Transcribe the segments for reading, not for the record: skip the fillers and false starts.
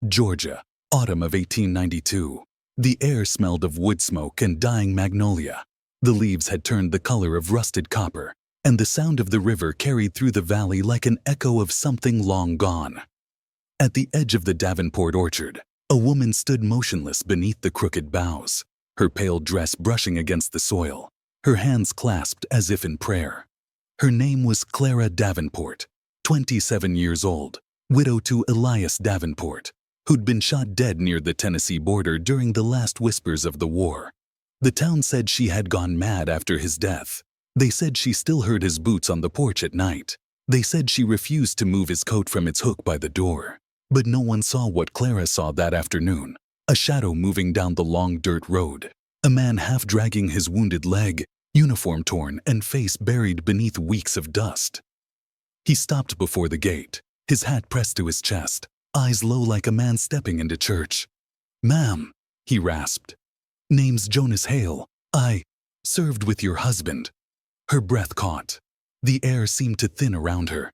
Georgia, autumn of 1892. The air smelled of wood smoke and dying magnolia. The leaves had turned the color of rusted copper, and the sound of the river carried through the valley like an echo of something long gone. At the edge of the Davenport orchard, a woman stood motionless beneath the crooked boughs, her pale dress brushing against the soil, her hands clasped as if in prayer. Her name was Clara Davenport, 27 years old, widow to Elias Davenport, who'd been shot dead near the Tennessee border during the last whispers of the war. The town said she had gone mad after his death. They said she still heard his boots on the porch at night. They said she refused to move his coat from its hook by the door. But no one saw what Clara saw that afternoon, a shadow moving down the long dirt road, a man half dragging his wounded leg, uniform torn and face buried beneath weeks of dust. He stopped before the gate, his hat pressed to his chest, eyes low like a man stepping into church. "Ma'am," he rasped. "Name's Jonas Hale. I served with your husband." Her breath caught. The air seemed to thin around her.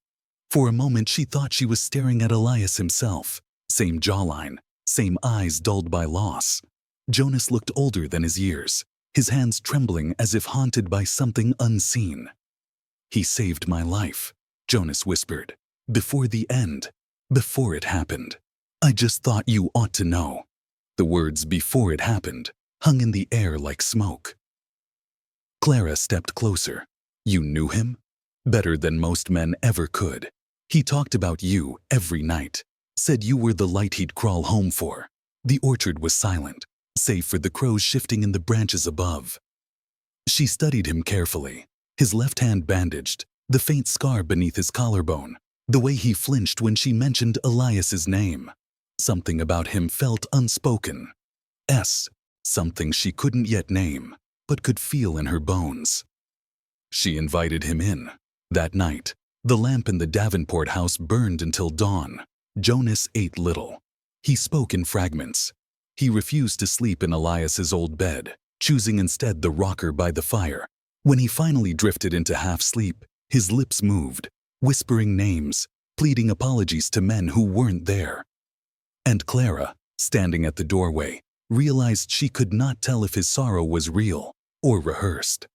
For a moment she thought she was staring at Elias himself. Same jawline, same eyes dulled by loss. Jonas looked older than his years, his hands trembling as if haunted by something unseen. "He saved my life," Jonas whispered. "Before the end, before it happened. I just thought you ought to know." The words "before it happened" hung in the air like smoke. Clara stepped closer. "You knew him?" "Better than most men ever could. He talked about you every night, said you were the light he'd crawl home for." The orchard was silent, save for the crows shifting in the branches above. She studied him carefully, his left hand bandaged, the faint scar beneath his collarbone, the way he flinched when she mentioned Elias's name. Something about him felt unspoken. Something she couldn't yet name, but could feel in her bones. She invited him in. That night, the lamp in the Davenport house burned until dawn. Jonas ate little. He spoke in fragments. He refused to sleep in Elias's old bed, choosing instead the rocker by the fire. When he finally drifted into half-sleep, his lips moved, whispering names, pleading apologies to men who weren't there. And Clara, standing at the doorway, realized she could not tell if his sorrow was real or rehearsed.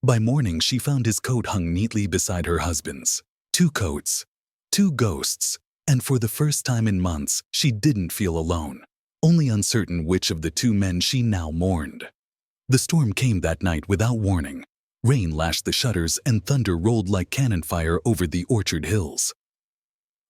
By morning, she found his coat hung neatly beside her husband's. 2 coats, 2 ghosts, and for the first time in months, she didn't feel alone, only uncertain which of the 2 men she now mourned. The storm came that night without warning. Rain lashed the shutters and thunder rolled like cannon fire over the orchard hills.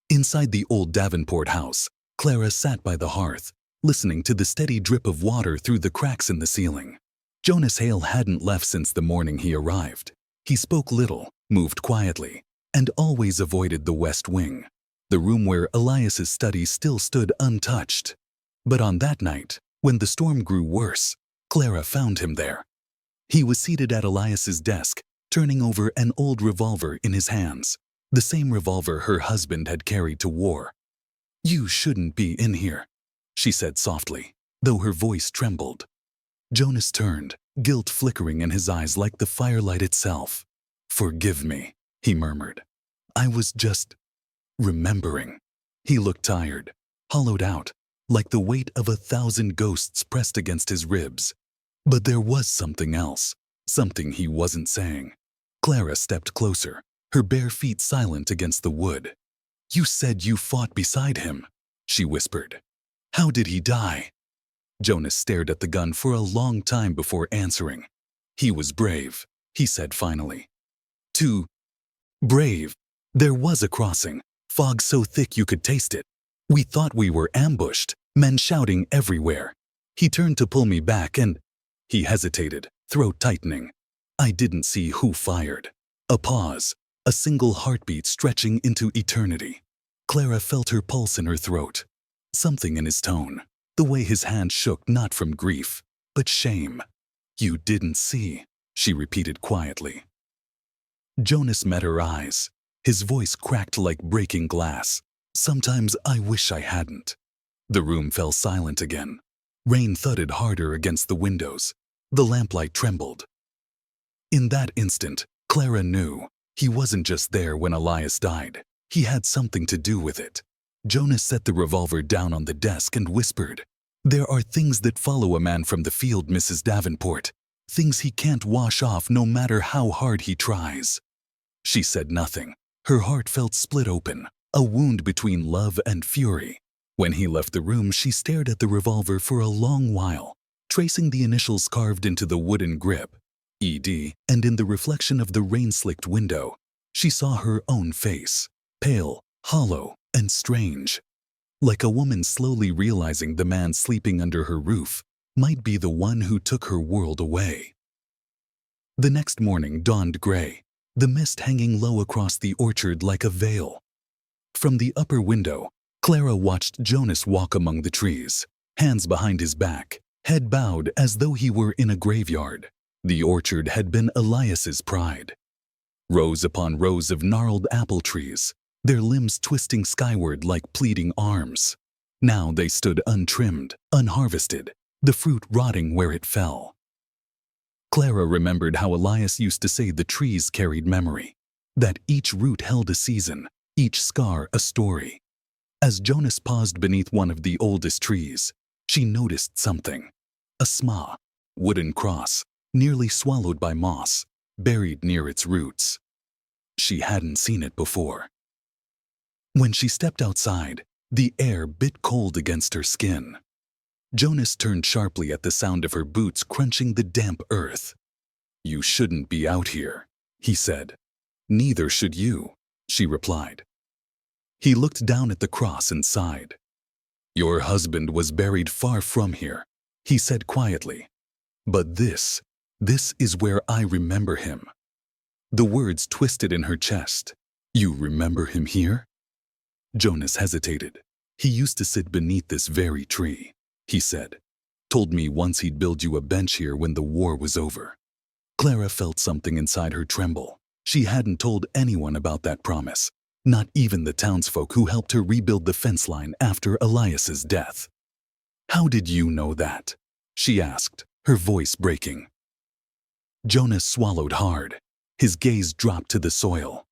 Inside the old Davenport house, Clara sat by the hearth, listening to the steady drip of water through the cracks in the ceiling. Jonas Hale hadn't left since the morning he arrived. He spoke little, moved quietly, and always avoided the west wing, the room where Elias's study still stood untouched. But on that night, when the storm grew worse, Clara found him there. He was seated at Elias's desk, turning over an old revolver in his hands, the same revolver her husband had carried to war. "You shouldn't be in here," she said softly, though her voice trembled. Jonas turned, guilt flickering in his eyes like the firelight itself. "Forgive me," he murmured. "I was just remembering." He looked tired, hollowed out, like the weight of 1,000 ghosts pressed against his ribs. But there was something else, something he wasn't saying. Clara stepped closer, her bare feet silent against the wood. "You said you fought beside him," she whispered. "How did he die?" Jonas stared at the gun for a long time before answering. "He was brave," he said finally. "Too brave. There was a crossing, fog so thick you could taste it. We thought we were ambushed, men shouting everywhere. He turned to pull me back and—" He hesitated, throat tightening. "I didn't see who fired." A pause, a single heartbeat stretching into eternity. Clara felt her pulse in her throat. Something in his tone, the way his hand shook not from grief, but shame. "You didn't see," she repeated quietly. Jonas met her eyes. His voice cracked like breaking glass. "Sometimes I wish I hadn't." The room fell silent again. Rain thudded harder against the windows. The lamplight trembled. In that instant, Clara knew he wasn't just there when Elias died. He had something to do with it. Jonas set the revolver down on the desk and whispered, "There are things that follow a man from the field, Mrs. Davenport. Things he can't wash off no matter how hard he tries." She said nothing. Her heart felt split open, a wound between love and fury. When he left the room, she stared at the revolver for a long while, tracing the initials carved into the wooden grip, ED, and in the reflection of the rain-slicked window, she saw her own face, pale, hollow, and strange. Like a woman slowly realizing the man sleeping under her roof might be the one who took her world away. The next morning dawned gray, the mist hanging low across the orchard like a veil. From the upper window, Clara watched Jonas walk among the trees, hands behind his back, head bowed as though he were in a graveyard. The orchard had been Elias's pride. Rows upon rows of gnarled apple trees, their limbs twisting skyward like pleading arms. Now they stood untrimmed, unharvested, the fruit rotting where it fell. Clara remembered how Elias used to say the trees carried memory, that each root held a season, each scar a story. As Jonas paused beneath one of the oldest trees, she noticed something. A sma, wooden cross, nearly swallowed by moss, buried near its roots. She hadn't seen it before. When she stepped outside, the air bit cold against her skin. Jonas turned sharply at the sound of her boots crunching the damp earth. "You shouldn't be out here," he said. "Neither should you," she replied. He looked down at the cross and sighed. "Your husband was buried far from here," he said quietly. "But this is where I remember him." The words twisted in her chest. "You remember him here?" Jonas hesitated. "He used to sit beneath this very tree," he said. "Told me once he'd build you a bench here when the war was over." Clara felt something inside her tremble. She hadn't told anyone about that promise, not even the townsfolk who helped her rebuild the fence line after Elias's death. "How did you know that?" she asked, her voice breaking. Jonas swallowed hard. His gaze dropped to the soil.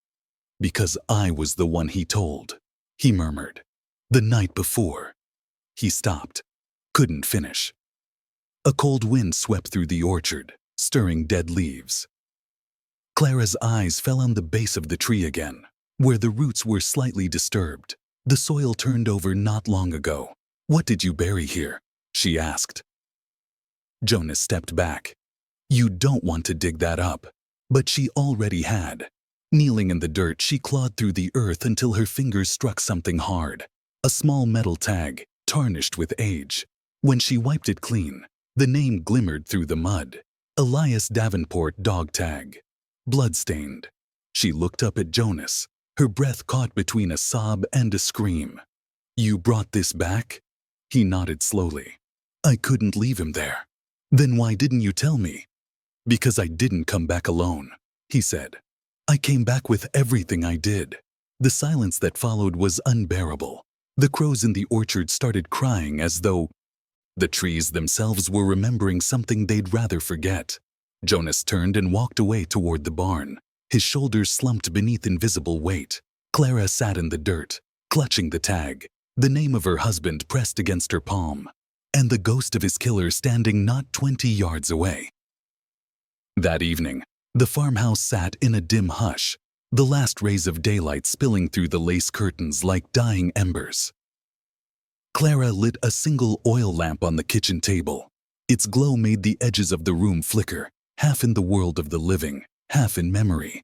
"Because I was the one he told," he murmured. "The night before." He stopped. Couldn't finish. A cold wind swept through the orchard, stirring dead leaves. Clara's eyes fell on the base of the tree again, where the roots were slightly disturbed. The soil turned over not long ago. "What did you bury here?" she asked. Jonas stepped back. "You don't want to dig that up." But she already had. Kneeling in the dirt, she clawed through the earth until her fingers struck something hard. A small metal tag, tarnished with age. When she wiped it clean, the name glimmered through the mud. Elias Davenport dog tag. Bloodstained. She looked up at Jonas, her breath caught between a sob and a scream. "You brought this back?" He nodded slowly. "I couldn't leave him there." "Then why didn't you tell me?" "Because I didn't come back alone," he said. "I came back with everything I did." The silence that followed was unbearable. The crows in the orchard started crying as though the trees themselves were remembering something they'd rather forget. Jonas turned and walked away toward the barn, his shoulders slumped beneath invisible weight. Clara sat in the dirt, clutching the tag, the name of her husband pressed against her palm, and the ghost of his killer standing not 20 yards away. That evening, the farmhouse sat in a dim hush, the last rays of daylight spilling through the lace curtains like dying embers. Clara lit a single oil lamp on the kitchen table. Its glow made the edges of the room flicker, half in the world of the living, half in memory.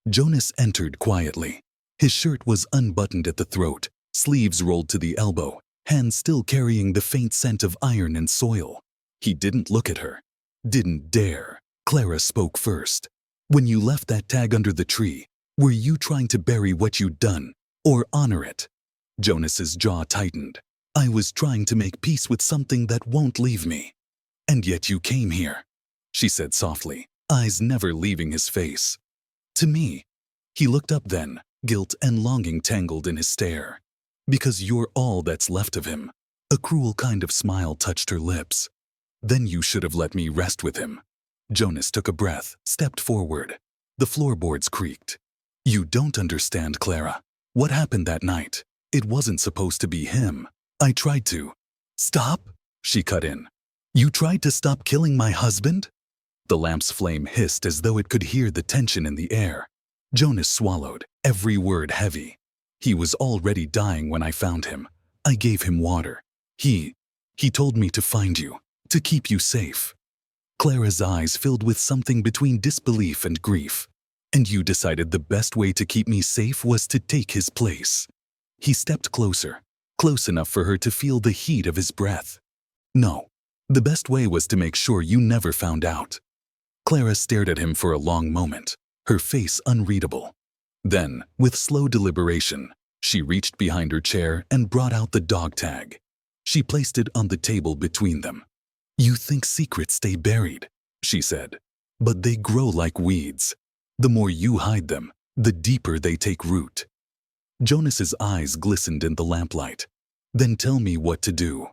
Jonas entered quietly. His shirt was unbuttoned at the throat, sleeves rolled to the elbow, hands still carrying the faint scent of iron and soil. He didn't look at her. Didn't dare. Clara spoke first. "When you left that tag under the tree, were you trying to bury what you'd done, or honor it?" Jonas's jaw tightened. "I was trying to make peace with something that won't leave me." "And yet you came here," she said softly, eyes never leaving his face. "To me." He looked up then, guilt and longing tangled in his stare. "Because you're all that's left of him." A cruel kind of smile touched her lips. "Then you should have let me rest with him." Jonas took a breath, stepped forward. The floorboards creaked. "You don't understand, Clara. What happened that night? It wasn't supposed to be him. I tried to. Stop, she cut in. You tried to stop killing my husband? The lamp's flame hissed as though it could hear the tension in the air. Jonas swallowed, every word heavy. He was already dying when I found him. I gave him water. He told me to find you, to keep you safe. Clara's eyes filled with something between disbelief and grief. And you decided the best way to keep me safe was to take his place. He stepped closer, close enough for her to feel the heat of his breath. No, the best way was to make sure you never found out. Clara stared at him for a long moment, her face unreadable. Then, with slow deliberation, she reached behind her chair and brought out the dog tag. She placed it on the table between them. You think secrets stay buried, she said, but they grow like weeds. The more you hide them, the deeper they take root. Jonas's eyes glistened in the lamplight. Then tell me what to do.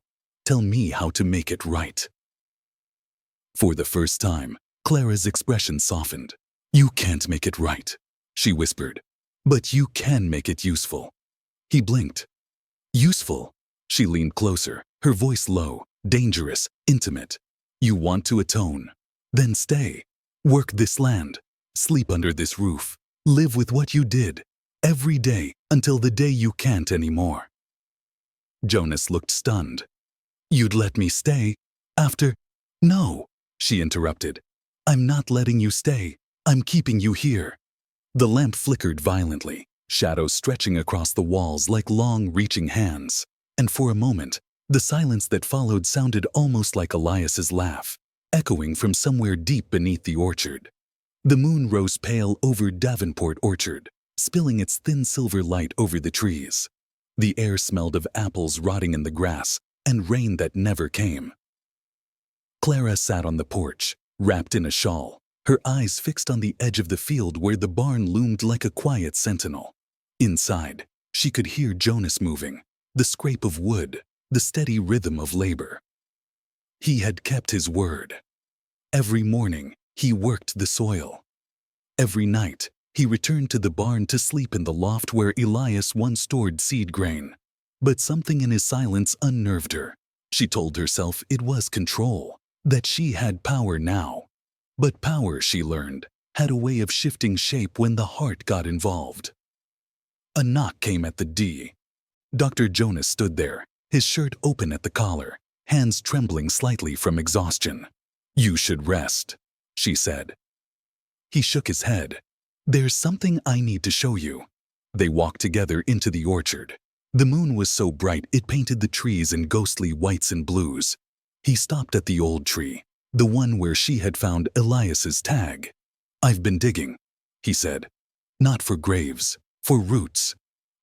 Tell me how to make it right. For the first time, Clara's expression softened. You can't make it right, she whispered, but you can make it useful. He blinked. Useful? She leaned closer, her voice low, dangerous, intimate. You want to atone? Then stay. Work this land. Sleep under this roof. Live with what you did. Every day until the day you can't anymore. Jonas looked stunned. You'd let me stay? After? No, she interrupted. I'm not letting you stay. I'm keeping you here. The lamp flickered violently, shadows stretching across the walls like long, reaching hands. And for a moment, the silence that followed sounded almost like Elias's laugh, echoing from somewhere deep beneath the orchard. The moon rose pale over Davenport Orchard, spilling its thin silver light over the trees. The air smelled of apples rotting in the grass and rain that never came. Clara sat on the porch, wrapped in a shawl, her eyes fixed on the edge of the field where the barn loomed like a quiet sentinel. Inside, she could hear Jonas moving, the scrape of wood, the steady rhythm of labor. He had kept his word. Every morning, he worked the soil. Every night, he returned to the barn to sleep in the loft where Elias once stored seed grain. But something in his silence unnerved her. She told herself it was control, that she had power now. But power, she learned, had a way of shifting shape when the heart got involved. A knock came at the D. Dr. Jonas stood there, his shirt open at the collar, hands trembling slightly from exhaustion. You should rest, she said. He shook his head. There's something I need to show you. They walked together into the orchard. The moon was so bright it painted the trees in ghostly whites and blues. He stopped at the old tree, the one where she had found Elias's tag. I've been digging, he said. Not for graves, for roots.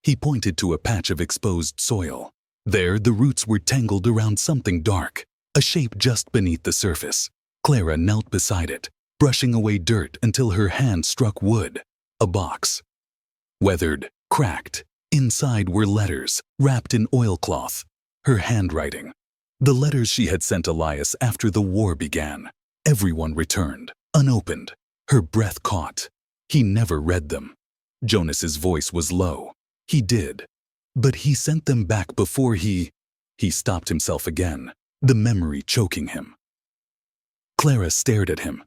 He pointed to a patch of exposed soil. There, the roots were tangled around something dark, a shape just beneath the surface. Clara knelt beside it, brushing away dirt until her hand struck wood. A box. Weathered, cracked. Inside were letters, wrapped in oilcloth. Her handwriting. The letters she had sent Elias after the war began. Everyone returned, unopened. Her breath caught. He never read them. Jonas's voice was low. He did. But he sent them back before he stopped himself again, the memory choking him. Clara stared at him.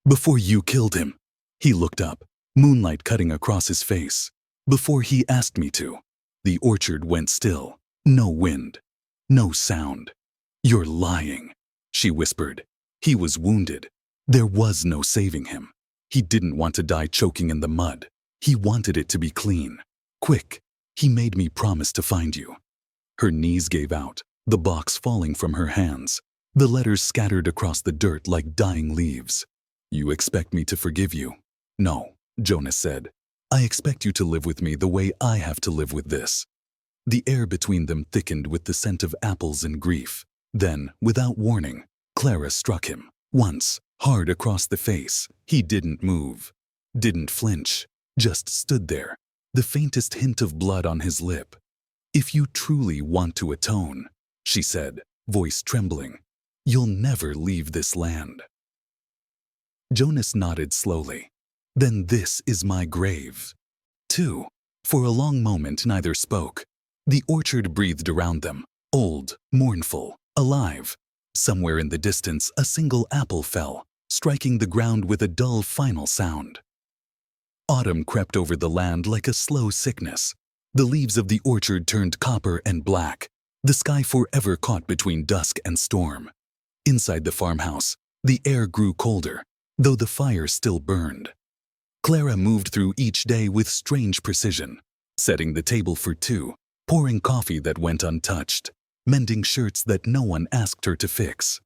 Before you killed him. He looked up, moonlight cutting across his face. Before he asked me to. The orchard went still. No wind. No sound. You're lying, she whispered. He was wounded. There was no saving him. He didn't want to die choking in the mud. He wanted it to be clean. Quick. He made me promise to find you. Her knees gave out, the box falling from her hands. The letters scattered across the dirt like dying leaves. You expect me to forgive you? No, Jonas said. I expect you to live with me the way I have to live with this. The air between them thickened with the scent of apples and grief. Then, without warning, Clara struck him. Once, hard across the face. He didn't move. Didn't flinch. Just stood there, the faintest hint of blood on his lip. If you truly want to atone, she said, voice trembling, you'll never leave this land. Jonas nodded slowly. Then this is my grave. Too. For a long moment neither spoke. The orchard breathed around them, old, mournful, alive. Somewhere in the distance, a single apple fell, striking the ground with a dull final sound. Autumn crept over the land like a slow sickness. The leaves of the orchard turned copper and black, the sky forever caught between dusk and storm. Inside the farmhouse, the air grew colder, though the fire still burned. Clara moved through each day with strange precision, setting the table for two, pouring coffee that went untouched, mending shirts that no one asked her to fix.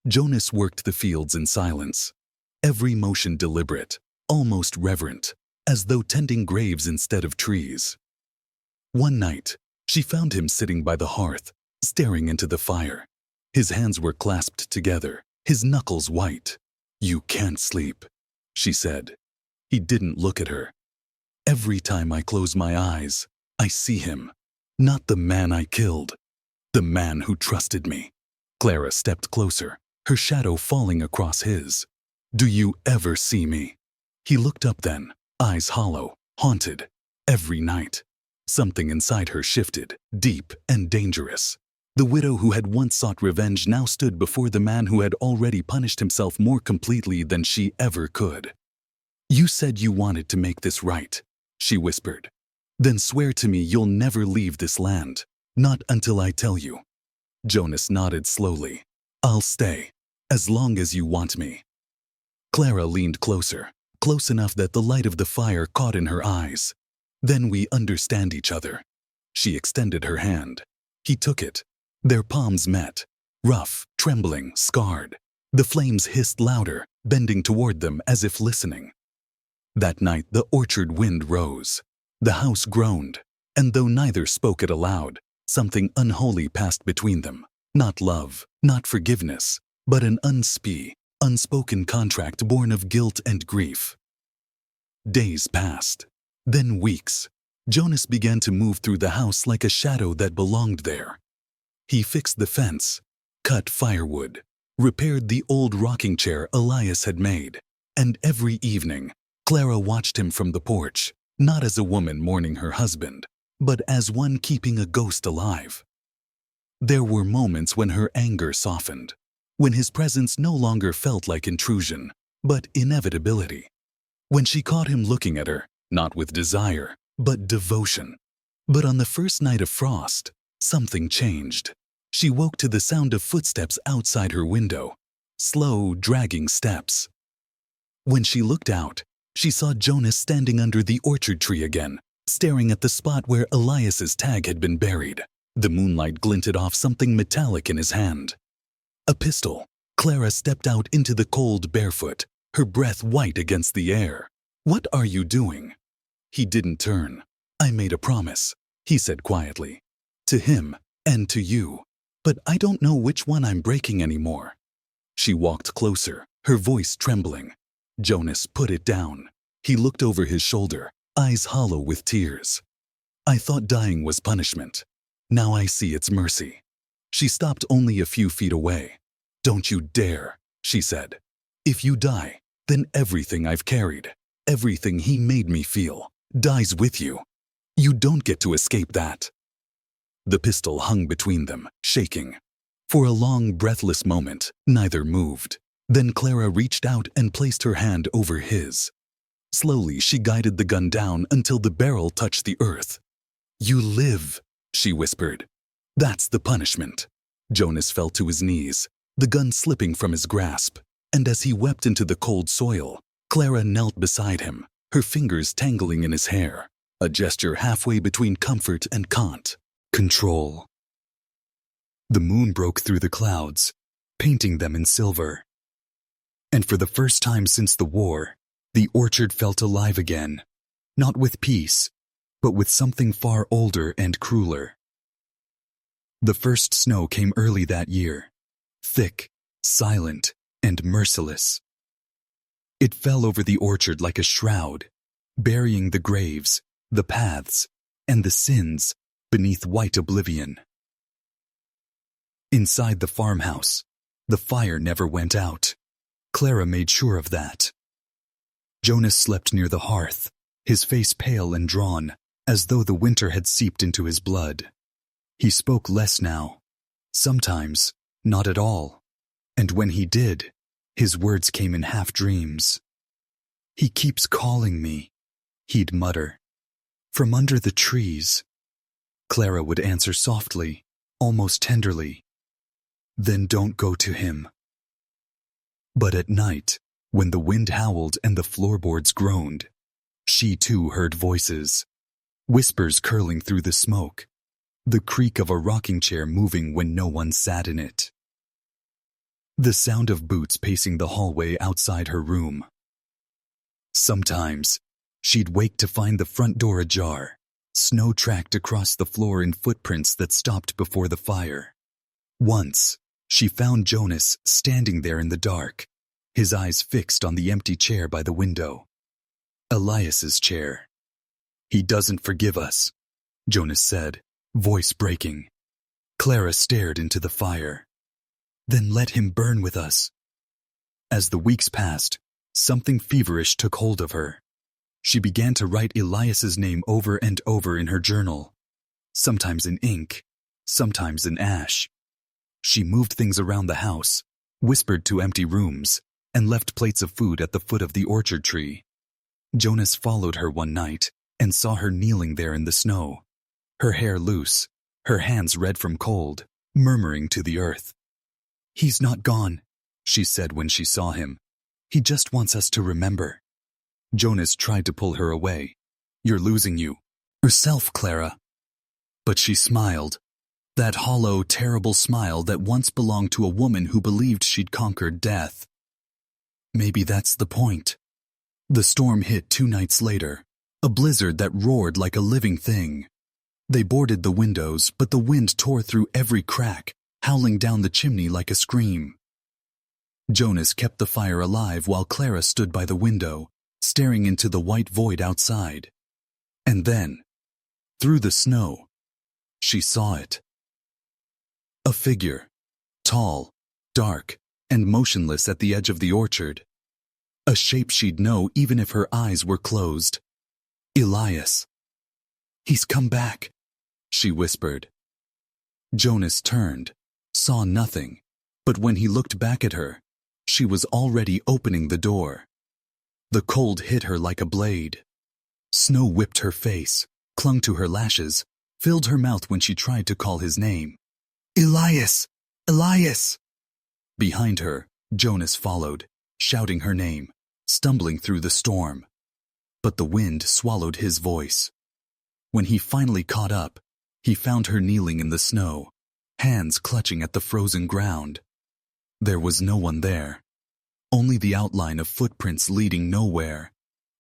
Jonas worked the fields in silence, every motion deliberate, almost reverent, as though tending graves instead of trees. One night, she found him sitting by the hearth, staring into the fire. His hands were clasped together, his knuckles white. "You can't sleep," she said. He didn't look at her. "Every time I close my eyes, I see him. Not the man I killed, the man who trusted me." Clara stepped closer, her shadow falling across his. "Do you ever see me?" He looked up then, eyes hollow, haunted. Every night, something inside her shifted, deep and dangerous. The widow who had once sought revenge now stood before the man who had already punished himself more completely than she ever could. "You said you wanted to make this right," she whispered. "Then swear to me you'll never leave this land, not until I tell you." Jonas nodded slowly. "I'll stay, as long as you want me." Clara leaned closer, close enough that the light of the fire caught in her eyes. "Then we understand each other." She extended her hand. He took it. Their palms met, rough, trembling, scarred. The flames hissed louder, bending toward them as if listening. That night the orchard wind rose. The house groaned, and though neither spoke it aloud, something unholy passed between them. Not love, not forgiveness, but an unspoken contract born of guilt and grief. Days passed, then weeks. Jonas began to move through the house like a shadow that belonged there. He fixed the fence, cut firewood, repaired the old rocking chair Elias had made, and every evening, Clara watched him from the porch, not as a woman mourning her husband, but as one keeping a ghost alive. There were moments when her anger softened, when his presence no longer felt like intrusion, but inevitability. When she caught him looking at her, not with desire, but devotion. But on the first night of frost, something changed. She woke to the sound of footsteps outside her window, slow, dragging steps. When she looked out, she saw Jonas standing under the orchard tree again, staring at the spot where Elias's tag had been buried. The moonlight glinted off something metallic in his hand. A pistol. Clara stepped out into the cold barefoot, her breath white against the air. "What are you doing?" He didn't turn. "I made a promise," he said quietly. "To him and to you. But I don't know which one I'm breaking anymore." She walked closer, her voice trembling. Jonas put it down. He looked over his shoulder, eyes hollow with tears. "I thought dying was punishment. Now I see it's mercy." She stopped only a few feet away. "Don't you dare," she said. "If you die, then everything I've carried, everything he made me feel, dies with you. You don't get to escape that." The pistol hung between them, shaking. For a long, breathless moment, neither moved. Then Clara reached out and placed her hand over his. Slowly, she guided the gun down until the barrel touched the earth. "You live," she whispered. "That's the punishment." Jonas fell to his knees, the gun slipping from his grasp, and as he wept into the cold soil, Clara knelt beside him, her fingers tangling in his hair, a gesture halfway between comfort and control. The moon broke through the clouds, painting them in silver. And for the first time since the war, the orchard felt alive again, not with peace, but with something far older and crueler. The first snow came early that year, thick, silent, and merciless. It fell over the orchard like a shroud, burying the graves, the paths, and the sins beneath white oblivion. Inside the farmhouse, the fire never went out. Clara made sure of that. Jonas slept near the hearth, his face pale and drawn, as though the winter had seeped into his blood. He spoke less now. Sometimes, not at all. And when he did, his words came in half-dreams. "He keeps calling me," he'd mutter. "From under the trees." Clara would answer softly, almost tenderly. "Then don't go to him." But at night, when the wind howled and the floorboards groaned, she too heard voices, whispers curling through the smoke, the creak of a rocking chair moving when no one sat in it. The sound of boots pacing the hallway outside her room. Sometimes, she'd wake to find the front door ajar, snow tracked across the floor in footprints that stopped before the fire. Once, she found Jonas standing there in the dark, his eyes fixed on the empty chair by the window. Elias's chair. "He doesn't forgive us," Jonas said, voice breaking. Clara stared into the fire. "Then let him burn with us." As the weeks passed, something feverish took hold of her. She began to write Elias's name over and over in her journal, sometimes in ink, sometimes in ash. She moved things around the house, whispered to empty rooms, and left plates of food at the foot of the orchard tree. Jonas followed her one night and saw her kneeling there in the snow, her hair loose, her hands red from cold, murmuring to the earth. "He's not gone," she said when she saw him. "He just wants us to remember." Jonas tried to pull her away. "You're losing yourself, Clara." But she smiled, that hollow, terrible smile that once belonged to a woman who believed she'd conquered death. Maybe that's the point. The storm hit 2 nights later, a blizzard that roared like a living thing. They boarded the windows, but the wind tore through every crack, howling down the chimney like a scream. Jonas kept the fire alive while Clara stood by the window, staring into the white void outside. And then, through the snow, she saw it. A figure, tall, dark, and motionless at the edge of the orchard. A shape she'd know even if her eyes were closed. Elias. "He's come back," she whispered. Jonas turned, saw nothing, but when he looked back at her, she was already opening the door. The cold hit her like a blade. Snow whipped her face, clung to her lashes, filled her mouth when she tried to call his name. "Elias! Elias!" Behind her, Jonas followed, shouting her name, stumbling through the storm. But the wind swallowed his voice. When he finally caught up, he found her kneeling in the snow, hands clutching at the frozen ground. There was no one there, only the outline of footprints leading nowhere,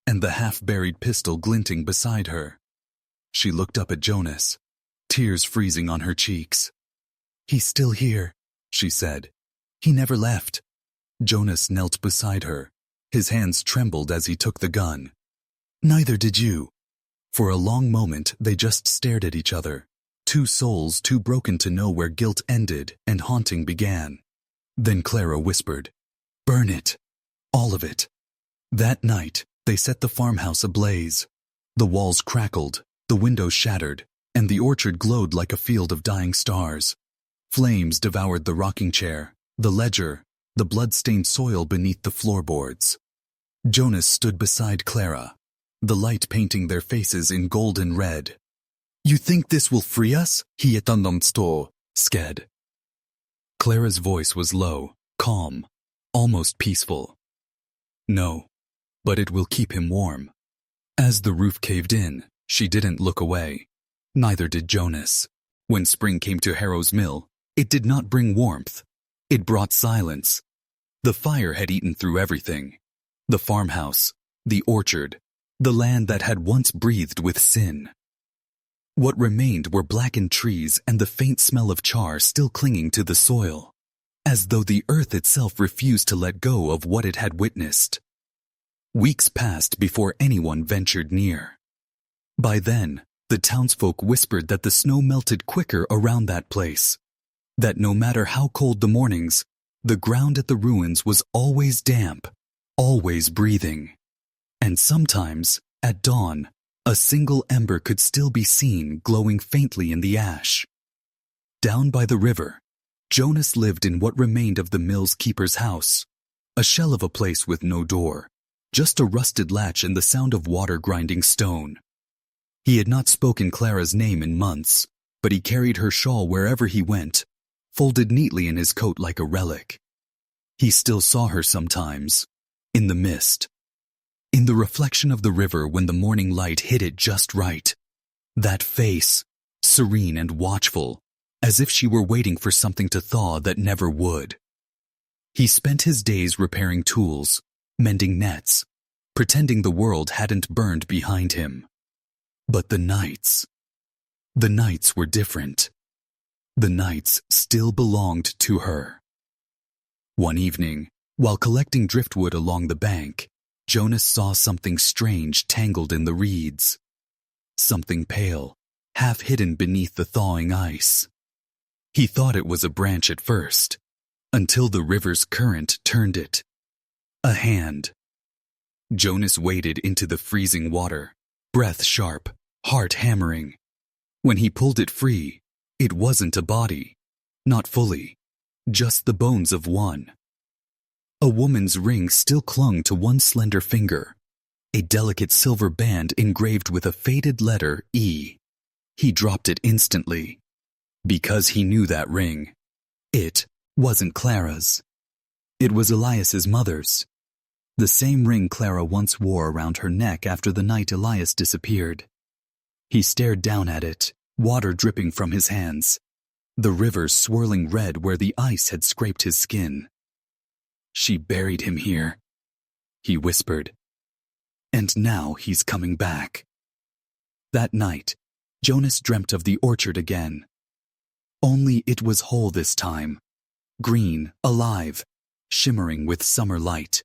and the half-buried pistol glinting beside her. She looked up at Jonas, tears freezing on her cheeks. "He's still here," she said. "He never left." Jonas knelt beside her. His hands trembled as he took the gun. "Neither did you." For a long moment they just stared at each other, 2 souls too broken to know where guilt ended and haunting began. Then Clara whispered, "Burn it. All of it." That night, they set the farmhouse ablaze. The walls crackled, the windows shattered, and the orchard glowed like a field of dying stars. Flames devoured the rocking chair, the ledger, the blood-stained soil beneath the floorboards. Jonas stood beside Clara, the light painting their faces in golden red. "You think this will free us?" he scared. Clara's voice was low, calm, almost peaceful. "No, but it will keep him warm." As the roof caved in, she didn't look away. Neither did Jonas. When spring came to Harrow's mill, it did not bring warmth. It brought silence. The fire had eaten through everything. The farmhouse, the orchard, the land that had once breathed with sin. What remained were blackened trees and the faint smell of char still clinging to the soil, as though the earth itself refused to let go of what it had witnessed. Weeks passed before anyone ventured near. By then, the townsfolk whispered that the snow melted quicker around that place, that no matter how cold the mornings, the ground at the ruins was always damp, always breathing. And sometimes, at dawn, A single ember could still be seen glowing faintly in the ash. Down by the river, Jonas lived in what remained of the mill's keeper's house, a shell of a place with no door, just a rusted latch and the sound of water grinding stone. He had not spoken Clara's name in months, but he carried her shawl wherever he went, folded neatly in his coat like a relic. He still saw her sometimes, in the mist, in the reflection of the river when the morning light hit it just right. That face, serene and watchful, as if she were waiting for something to thaw that never would. He spent his days repairing tools, mending nets, pretending the world hadn't burned behind him. But the nights were different. The nights still belonged to her. One evening, while collecting driftwood along the bank, Jonas saw something strange tangled in the reeds. Something pale, half hidden beneath the thawing ice. He thought it was a branch at first, until the river's current turned it. A hand. Jonas waded into the freezing water, breath sharp, heart hammering. When he pulled it free, it wasn't a body, not fully, just the bones of one. A woman's ring still clung to one slender finger, a delicate silver band engraved with a faded letter E. He dropped it instantly, because he knew that ring. It wasn't Clara's. It was Elias's mother's. The same ring Clara once wore around her neck after the night Elias disappeared. He stared down at it, water dripping from his hands, the river swirling red where the ice had scraped his skin. She buried him here, he whispered. And now he's coming back. That night, Jonas dreamt of the orchard again. Only it was whole this time, green, alive, shimmering with summer light.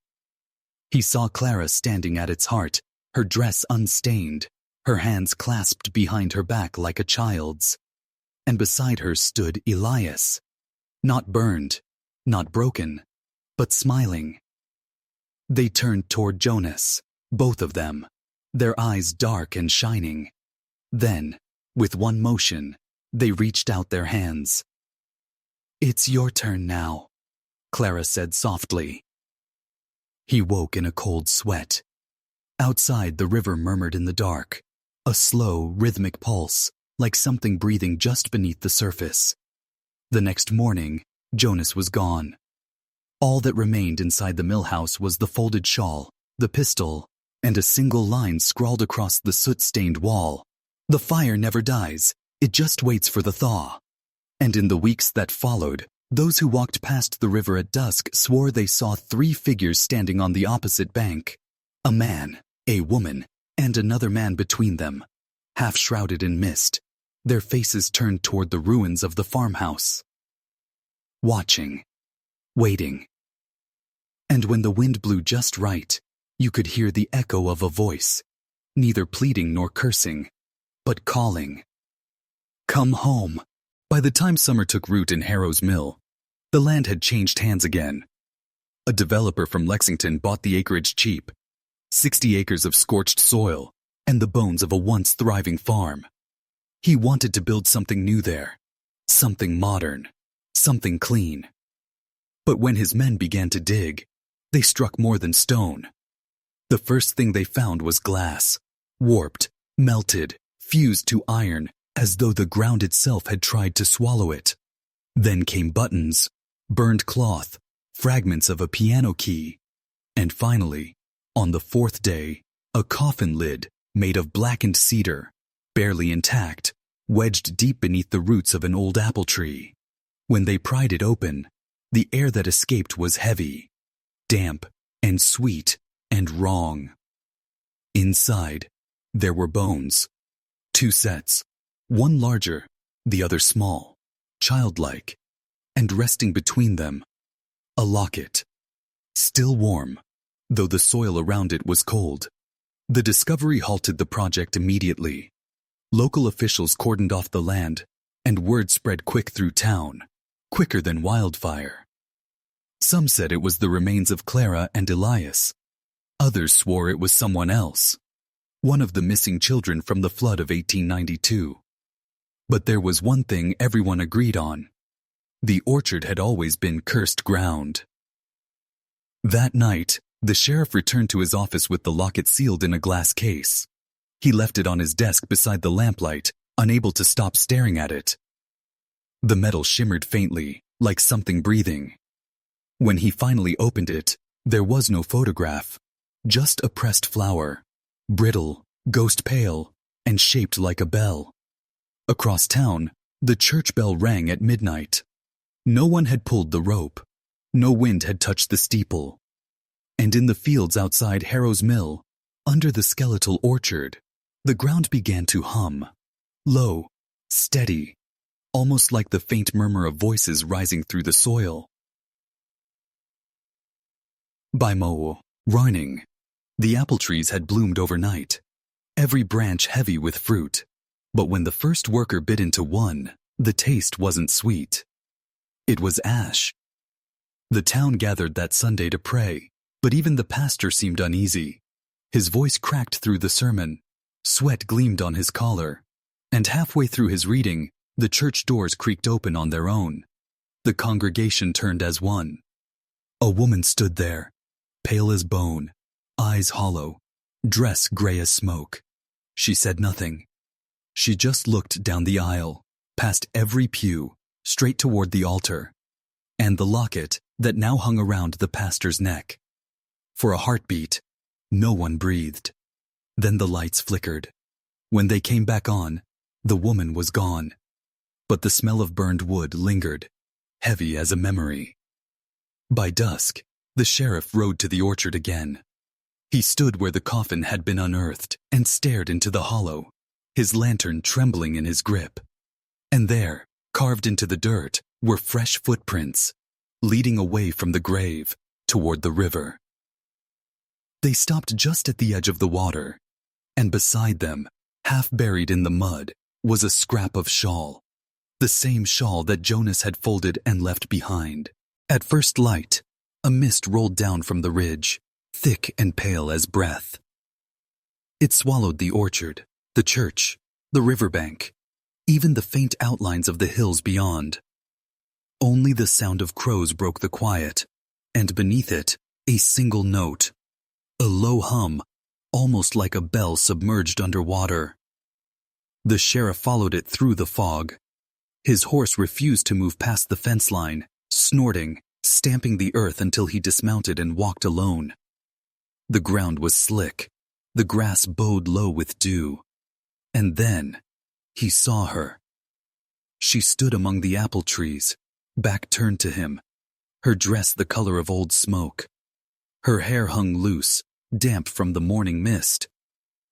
He saw Clara standing at its heart, her dress unstained, her hands clasped behind her back like a child's. And beside her stood Elias, not burned, not broken, but smiling. They turned toward Jonas, both of them, their eyes dark and shining. Then, with one motion, they reached out their hands. "It's your turn now," Clara said softly. He woke in a cold sweat. Outside, the river murmured in the dark, a slow, rhythmic pulse, like something breathing just beneath the surface. The next morning, Jonas was gone. All that remained inside the mill house was the folded shawl, the pistol, and a single line scrawled across the soot-stained wall. "The fire never dies, it just waits for the thaw." And in the weeks that followed, those who walked past the river at dusk swore they saw 3 figures standing on the opposite bank. A man, a woman, and another man between them, half shrouded in mist, their faces turned toward the ruins of the farmhouse. Watching, waiting. And when the wind blew just right, you could hear the echo of a voice, neither pleading nor cursing, but calling. Come home. By the time summer took root in Harrow's mill, the land had changed hands again. A developer from Lexington bought the acreage cheap, 60 acres of scorched soil, and the bones of a once thriving farm. He wanted to build something new there, something modern, something clean. But when his men began to dig, they struck more than stone. The first thing they found was glass, warped, melted, fused to iron, as though the ground itself had tried to swallow it. Then came buttons, burned cloth, fragments of a piano key, and finally, on the 4th day, a coffin lid made of blackened cedar, barely intact, wedged deep beneath the roots of an old apple tree. When they pried it open, the air that escaped was heavy, damp, and sweet, and wrong. Inside, there were bones, 2 sets, one larger, the other small, childlike, and resting between them, a locket, still warm, though the soil around it was cold. The discovery halted the project immediately. Local officials cordoned off the land, and word spread quick through town, quicker than wildfire. Some said it was the remains of Clara and Elias. Others swore it was someone else. one of the missing children from the flood of 1892. But there was one thing everyone agreed on. The orchard had always been cursed ground. That night, the sheriff returned to his office with the locket sealed in a glass case. He left it on his desk beside the lamplight, unable to stop staring at it. The metal shimmered faintly, like something breathing. When he finally opened it, there was no photograph, just a pressed flower, brittle, ghost pale, and shaped like a bell. Across town, the church bell rang at midnight. No one had pulled the rope. No wind had touched the steeple. And in the fields outside Harrow's mill, under the skeletal orchard, the ground began to hum. Low, steady, almost like the faint murmur of voices rising through the soil. By Mo, Rarning, the apple trees had bloomed overnight, every branch heavy with fruit. But when the first worker bit into one, the taste wasn't sweet. It was ash. The town gathered that Sunday to pray, but even the pastor seemed uneasy. His voice cracked through the sermon, sweat gleamed on his collar, and halfway through his reading, the church doors creaked open on their own. The congregation turned as one. A woman stood there, pale as bone, eyes hollow, dress gray as smoke. She said nothing. She just looked down the aisle, past every pew, straight toward the altar, and the locket that now hung around the pastor's neck. For a heartbeat, no one breathed. Then the lights flickered. When they came back on, the woman was gone. But the smell of burned wood lingered, heavy as a memory. By dusk, the sheriff rode to the orchard again. He stood where the coffin had been unearthed and stared into the hollow, his lantern trembling in his grip. And there, carved into the dirt, were fresh footprints, leading away from the grave toward the river. They stopped just at the edge of the water, and beside them, half buried in the mud, was a scrap of shawl, the same shawl that Jonas had folded and left behind. At first light, a mist rolled down from the ridge, thick and pale as breath. It swallowed the orchard, the church, the riverbank, even the faint outlines of the hills beyond. Only the sound of crows broke the quiet, and beneath it, a single note, a low hum, almost like a bell submerged underwater. The sheriff followed it through the fog. His horse refused to move past the fence line, snorting, stamping the earth until he dismounted and walked alone. The ground was slick, the grass bowed low with dew. And then, he saw her. She stood among the apple trees, back turned to him, her dress the color of old smoke. Her hair hung loose, damp from the morning mist.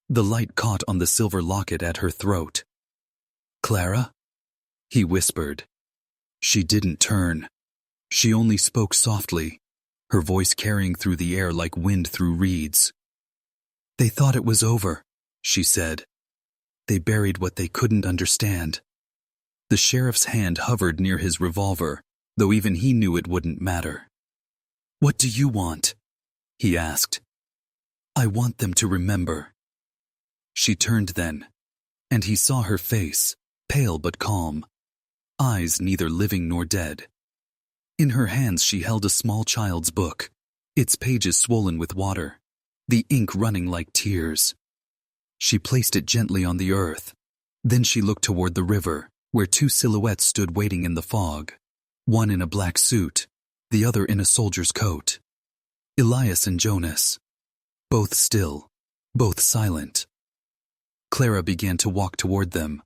The light caught on the silver locket at her throat. "Clara?" he whispered. She didn't turn. She only spoke softly, her voice carrying through the air like wind through reeds. "They thought it was over," she said. "They buried what they couldn't understand." The sheriff's hand hovered near his revolver, though even he knew it wouldn't matter. "What do you want?" he asked. "I want them to remember." She turned then, and he saw her face, pale but calm, eyes neither living nor dead. In her hands she held a small child's book, its pages swollen with water, the ink running like tears. She placed it gently on the earth. Then she looked toward the river, where two silhouettes stood waiting in the fog, one in a black suit, the other in a soldier's coat. Elias and Jonas. Both still, both silent. Clara began to walk toward them.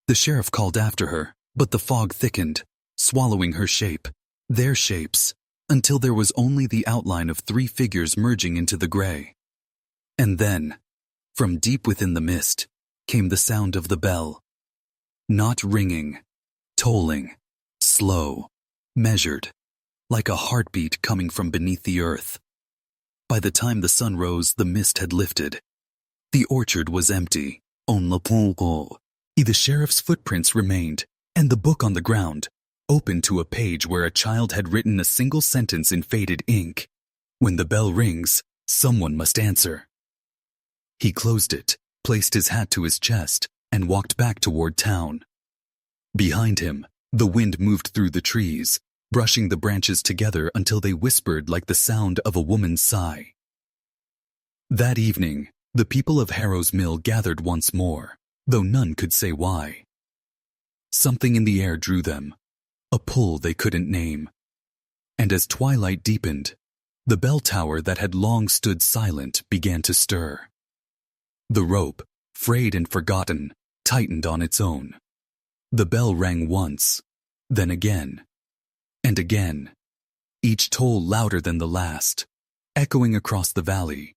The sheriff called after her, but the fog thickened, swallowing her shape, their shapes, until there was only the outline of three figures merging into the gray. And then, from deep within the mist, came the sound of the bell. Not ringing, tolling, slow, measured, like a heartbeat coming from beneath the earth. By the time the sun rose, the mist had lifted. The orchard was empty. The sheriff's footprints remained, and the book on the ground, open to a page where a child had written a single sentence in faded ink. "When the bell rings, someone must answer." He closed it, placed his hat to his chest, and walked back toward town. Behind him, the wind moved through the trees, brushing the branches together until they whispered like the sound of a woman's sigh. That evening, the people of Harrow's Mill gathered once more, though none could say why. Something in the air drew them, a pull they couldn't name. And as twilight deepened, the bell tower that had long stood silent began to stir. The rope, frayed and forgotten, tightened on its own. The bell rang once, then again, and again, each toll louder than the last, echoing across the valley,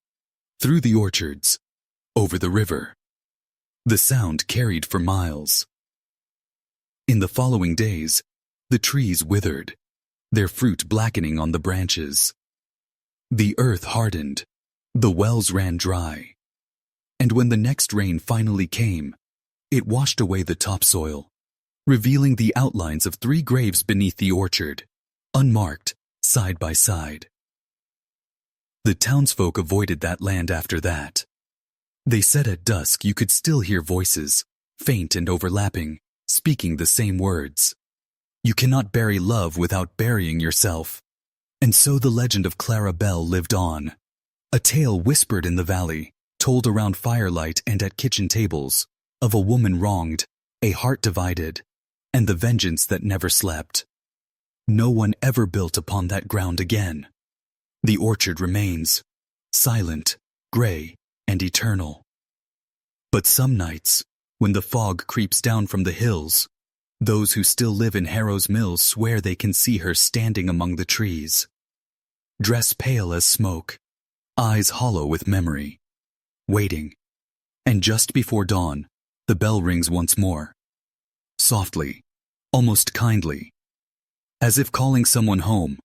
through the orchards, over the river. The sound carried for miles. In the following days, the trees withered, their fruit blackening on the branches. The earth hardened, the wells ran dry. And when the next rain finally came, it washed away the topsoil, revealing the outlines of 3 graves beneath the orchard, unmarked, side by side. The townsfolk avoided that land after that. They said at dusk you could still hear voices, faint and overlapping, speaking the same words. You cannot bury love without burying yourself. And so the legend of Clara Bell lived on, a tale whispered in the valley, told around firelight and at kitchen tables, of a woman wronged, a heart divided, and the vengeance that never slept. No one ever built upon that ground again. The orchard remains, silent, gray, and eternal. But some nights, when the fog creeps down from the hills, those who still live in Harrow's Mill swear they can see her standing among the trees. Dress pale as smoke, eyes hollow with memory, waiting. And just before dawn, the bell rings once more. Softly, almost kindly, as if calling someone home,